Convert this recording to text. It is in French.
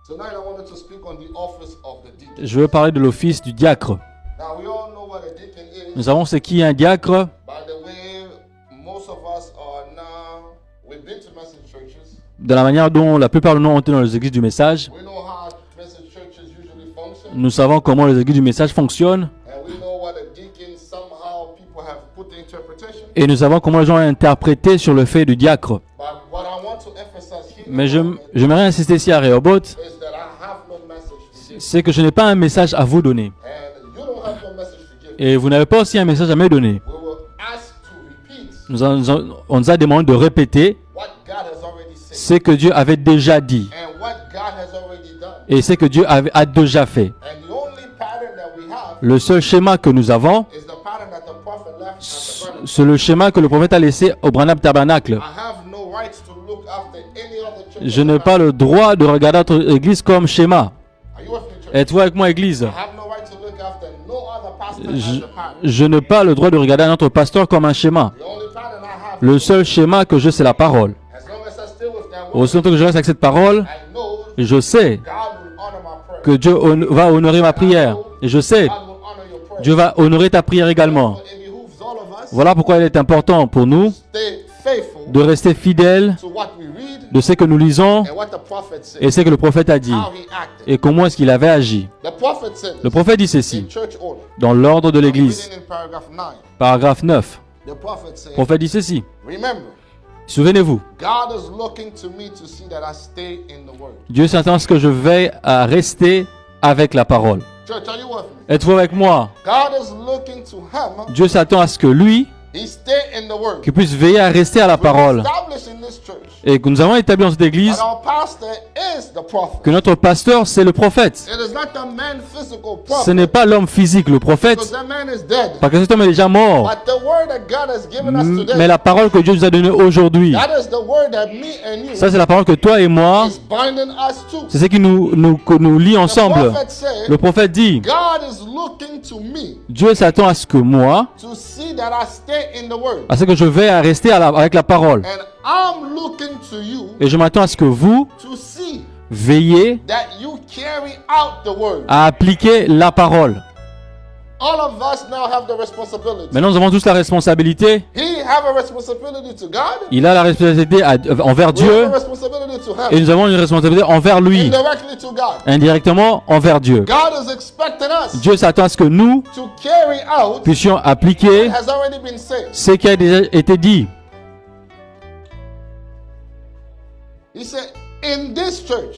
Tonight I wanted to speak on the office of the deacon. Je veux parler de l'office du diacre. Now we all know what a deacon is. Nous savons ce qu'est un diacre. By the way, most of us are now, we've been to message churches. De la manière dont la plupart de nous ont été dans les églises du message. We know how message churches usually function. Nous savons comment les églises du message fonctionnent. And we know what a deacon, somehow people have put the interpretation. Et nous savons comment les gens ont interprété sur le fait du diacre. But what I want to emphasize here Mais j'aimerais insister ici à Rehoboth, is that I have no message to give. c'est que je n'ai pas un message à vous donner. And you don't have no message to give. Et vous n'avez pas aussi un message à me donner. We were asked to repeat On nous a demandé de répéter what God has already said ce que Dieu avait déjà dit and what God has already done. et ce que Dieu a déjà fait. And the only pattern that we have Le seul schéma que nous avons, is the pattern that the prophet left at the Branham. c'est le schéma que le prophète a laissé au Branham Tabernacle. I have no right to look after any other church. Je n'ai pas le droit de regarder notre église comme schéma. Are you with me, church? Êtes-vous avec moi, église? I have no right to look after no other pastor as a pattern. Je n'ai pas le droit de regarder notre pasteur comme un schéma. The only pattern I have, Le seul schéma que je, c'est la parole. as long as I stay with that word, Aussi longtemps que je reste avec cette parole, I know je sais God will honor my prayer. que Dieu va honorer ma prière. Et je sais, God will honor your prayer. Dieu va honorer ta prière également. It behooves all of us Voilà pourquoi il est important pour nous to stay faithful de rester fidèles to what we read de ce que nous lisons and what the prophet said. et ce que le prophète a dit How he acted. et comment est-ce qu'il avait agi. The prophet said Le prophète dit ceci in church order. dans l'ordre de l'Église, Reading in paragraph 9. paragraphe 9. The prophet said, Le prophète dit ceci. remember, Souvenez-vous, God is looking to me to see that I stay in the word. Dieu s'attend à ce que je veille à rester avec la parole. Church, are you with me? Êtes-vous avec moi? God is looking to him, Dieu s'attend à ce que lui, he stay in the word. qu'il puisse veiller à rester à la parole. Established in this church Et que nous avons établi dans cette église that our pastor is the prophet. que notre pasteur, c'est le prophète. It is not the man physical Ce prophet, n'est pas l'homme physique, le because prophète, that man is dead. parce que cet homme est déjà mort. But the word that God has given us Mais today, la parole que Dieu nous a donnée aujourd'hui, that is the word that me and you ça c'est la parole que toi et moi, is binding us to. c'est ce qui nous lie The ensemble. prophet said, Le prophète dit, God is looking to me Dieu s'attend à ce que moi, to see that I stay in the word. à ce que je veille à rester avec la parole. And I'm looking to you Et je m'attends à ce que vous to see veillez that you carry out the word. à appliquer la parole. All of us now have the responsibility. Maintenant, nous avons tous la responsabilité. He have a responsibility to God. Il a la responsabilité envers We have Dieu a responsibility to et him. nous avons une responsabilité envers lui, Indirectly to God. indirectement envers Dieu. God is expecting us Dieu s'attend à ce que nous to carry out puissions appliquer what has already been said. ce qui a déjà été dit. He said, in this church,